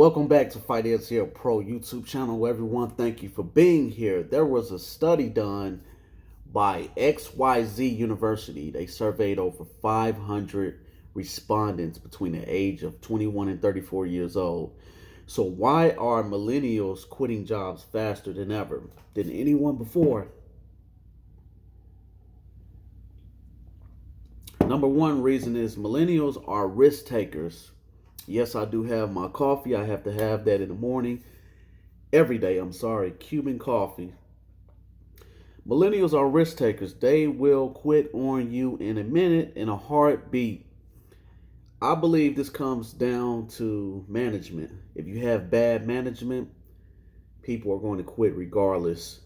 Welcome back to Financial Pro YouTube channel, everyone. Thank you for being here. There was a study done by XYZ University. They surveyed over 500 respondents between the age of 21 and 34 years old. So why are millennials quitting jobs faster than ever than anyone before? Number one reason is millennials are risk takers. Yes, I do have my coffee. I have to have that in the morning. Every day, Cuban coffee. Millennials are risk takers. They will quit on you in a minute, in a heartbeat. I believe this comes down to management. If you have bad management, people are going to quit regardless.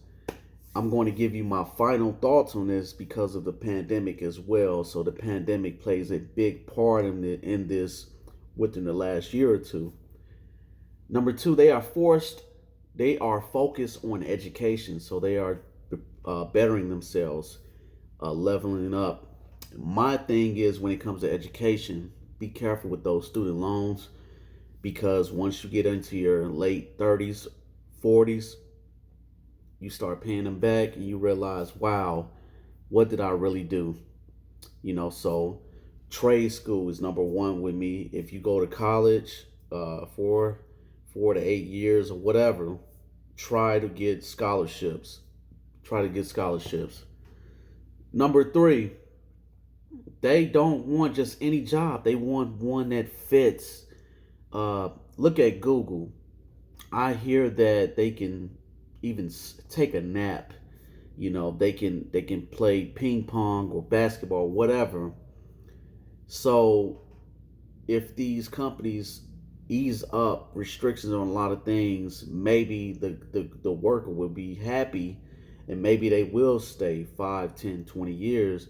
I'm going to give you my final thoughts on this because of the pandemic as well. So the pandemic plays a big part in this within the last year or two. Number two, they are focused on education. So they are bettering themselves, leveling up. My thing is, when it comes to education, be careful with those student loans, because once you get into your late 30s, 40s, you start paying them back and you realize, wow, what did I really do? So trade school is number one with me. If you go to college, 4 to 8 years or whatever, try to get scholarships. Number three, they don't want just any job. They want one that fits. Look at Google. I hear that they can even take a nap. They can play ping pong or basketball or whatever. So if these companies ease up restrictions on a lot of things, maybe the worker will be happy, and maybe they will stay 5, 10, 20 years.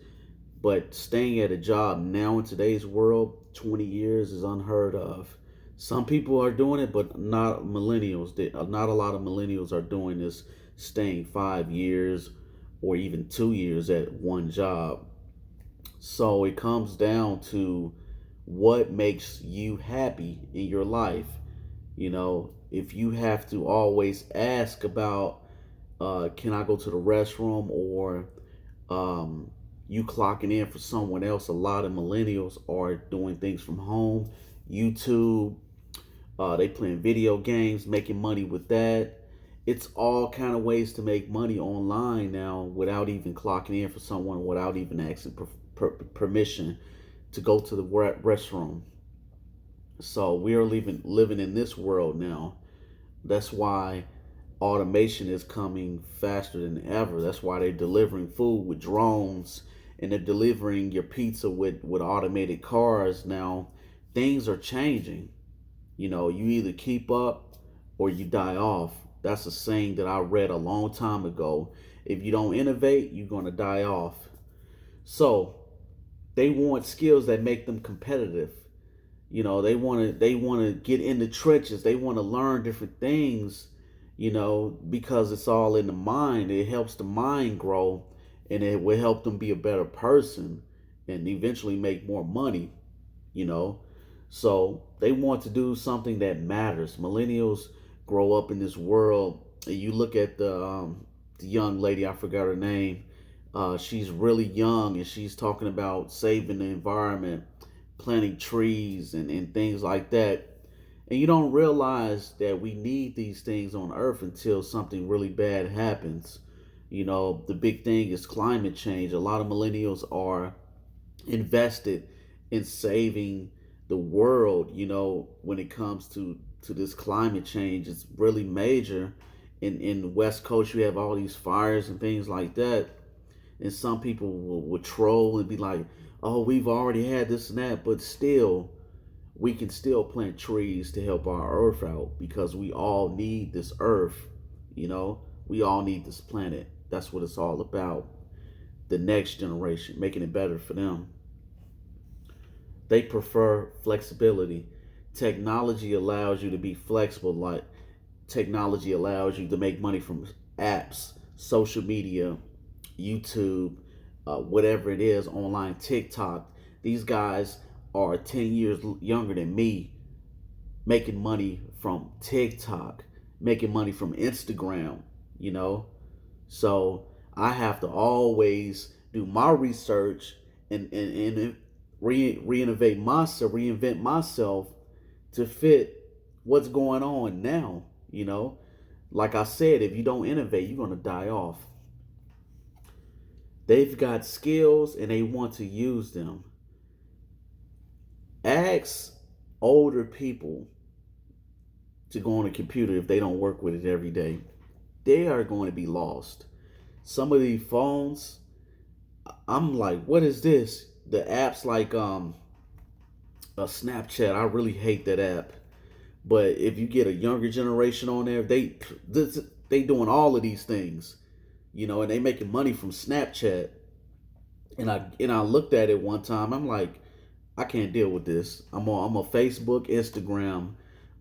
But staying at a job now in today's world, 20 years is unheard of. Some people are doing it, but not millennials. Not a lot of millennials are doing this, staying 5 years or even 2 years at one job. So it comes down to what makes you happy in your life. If you have to always ask about, can I go to the restroom, or you clocking in for someone else, a lot of millennials are doing things from home, YouTube. They playing video games, making money with that. It's all kind of ways to make money online now without even clocking in for someone, without even asking permission to go to the restroom. So we are living in this world now. That's why automation is coming faster than ever. That's why they're delivering food with drones, and they're delivering your pizza with automated cars. Now things are changing. You either keep up or you die off. That's a saying that I read a long time ago. If you don't innovate, you're going to die off. So they want skills that make them competitive. They want to get in the trenches. They want to learn different things, because it's all in the mind. It helps the mind grow, and it will help them be a better person and eventually make more money, you know. So they want to do something that matters. Millennials grow up in this world, and you look at the young lady, I forgot her name. She's really young, and she's talking about saving the environment, planting trees, and things like that. And you don't realize that we need these things on Earth until something really bad happens. The big thing is climate change. A lot of millennials are invested in saving the world. When it comes to this climate change, it's really major. In the West Coast, you have all these fires and things like that. And some people will troll and be like, oh, we've already had this and that. But still, we can still plant trees to help our earth out, because we all need this earth. We all need this planet. That's what it's all about. The next generation, making it better for them. They prefer flexibility. Technology allows you to be flexible. Like, technology allows you to make money from apps, social media, YouTube, whatever it is, online, TikTok. These guys are 10 years younger than me. making money from TikTok, making money from Instagram, you know. So I have to always do my research and reinvent myself to fit what's going on now, you know. Like I said, if you don't innovate, you're gonna die off. They've got skills and they want to use them. Ask older people to go on a computer if they don't work with it every day. They are going to be lost. Some of these phones, I'm like, what is this? The apps like a Snapchat. I really hate that app. But if you get a younger generation on there, they doing all of these things, you know, and they making money from Snapchat. And I looked at it one time. I'm like, I can't deal with this. I'm a Facebook, Instagram,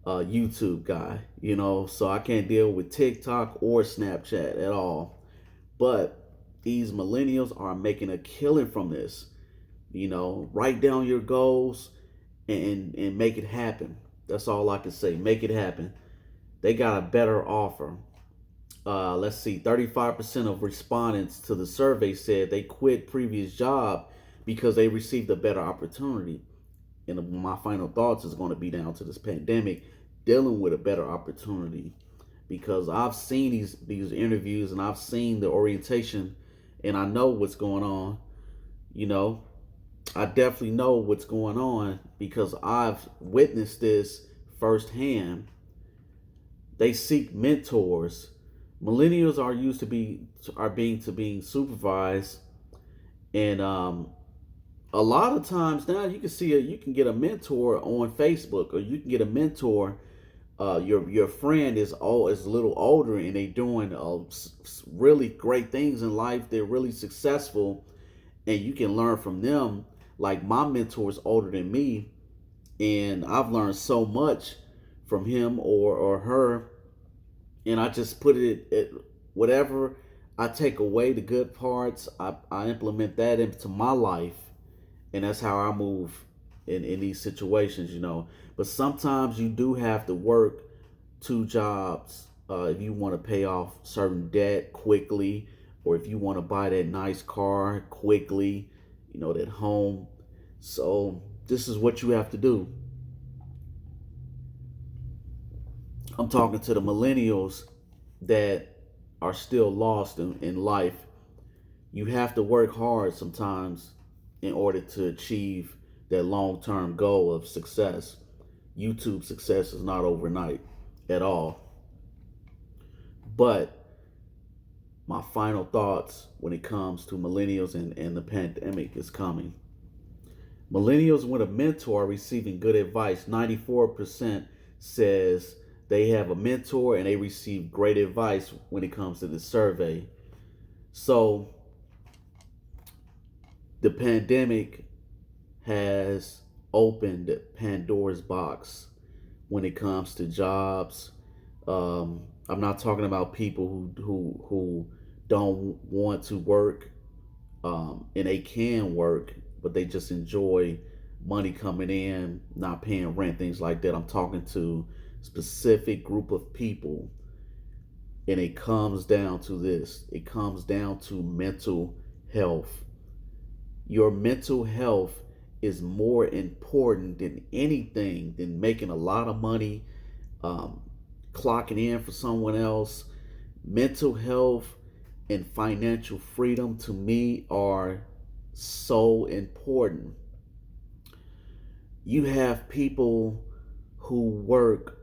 YouTube guy, you know, so I can't deal with TikTok or Snapchat at all. But these millennials are making a killing from this. You know, write down your goals and make it happen. That's all I can say. Make it happen. They got a better offer. Let's see, 35% of respondents to the survey said they quit previous job because they received a better opportunity. And my final thoughts is going to be down to this pandemic, dealing with a better opportunity, because I've seen these interviews and I've seen the orientation, and I know what's going on. You know, I definitely know what's going on because I've witnessed this firsthand. They seek mentors. Millennials are used to being supervised, and a lot of times now you can get a mentor on Facebook, or you can get a mentor. Your friend is a little older and they doing really great things in life. They're really successful, and you can learn from them. Like my mentor is older than me, and I've learned so much from him or her, and I just put it at whatever I take away the good parts. I implement that into my life, and that's how I move in these situations, you know. But sometimes you do have to work two jobs if you want to pay off certain debt quickly, or if you want to buy that nice car quickly, you know, that home. So this is what you have to do. I'm talking to the millennials that are still lost in life. You have to work hard sometimes in order to achieve that long-term goal of success. YouTube success is not overnight at all. But my final thoughts when it comes to millennials and the pandemic is coming. Millennials with a mentor are receiving good advice. 94% says they have a mentor and they receive great advice when it comes to the survey. So the pandemic has opened Pandora's box when it comes to jobs. I'm not talking about people who don't want to work, and they can work, but they just enjoy money coming in, not paying rent, things like that. I'm talking to specific group of people, and it comes down to this. It comes down to mental health. Your mental health is more important than anything than making a lot of money, um, clocking in for someone else. Mental health and financial freedom to me are so important. You have people who work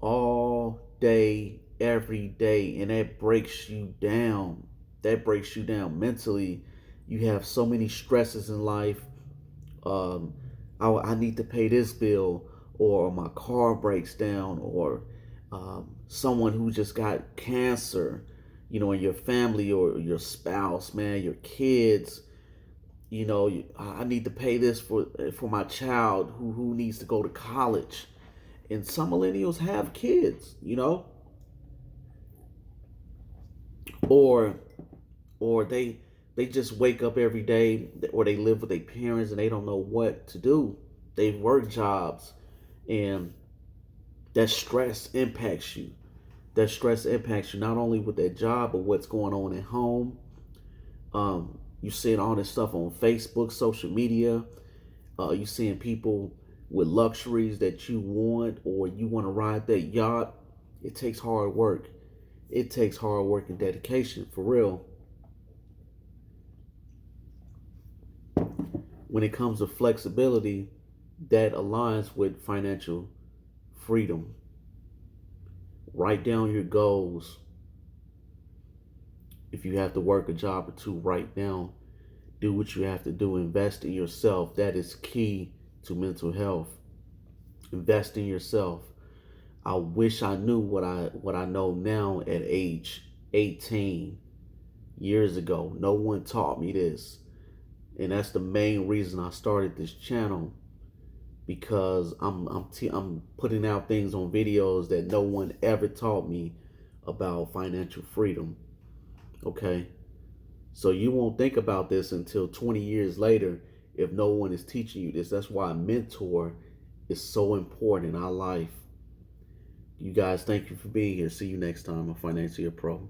all day, every day, and that breaks you down. That breaks you down mentally. You have so many stresses in life. um, I need to pay this bill, or my car breaks down, or someone who just got cancer, you know, in your family, or your spouse, man, your kids. You know, I need to pay this for my child who needs to go to college. And some millennials have kids, you know, or or they just wake up every day, or they live with their parents and they don't know what to do. They've worked jobs, and That stress impacts you. That stress impacts you not only with that job, but what's going on at home. You seeing all this stuff on Facebook, social media. You seeing people with luxuries that you want, or you want to ride that yacht. It takes hard work. It takes hard work and dedication, for real. When it comes to flexibility, that aligns with financial freedom. Write down your goals. If you have to work a job or two, write down. Do what you have to do. Invest in yourself. That is key to mental health. Invest in yourself. I wish I knew what I know now at age 18 years ago. No one taught me this. And that's the main reason I started this channel, because I'm putting out things on videos that no one ever taught me about financial freedom. Okay? So you won't think about this until 20 years later if no one is teaching you this. That's why a mentor is so important in our life. You guys, thank you for being here. See you next time on Financial Pro.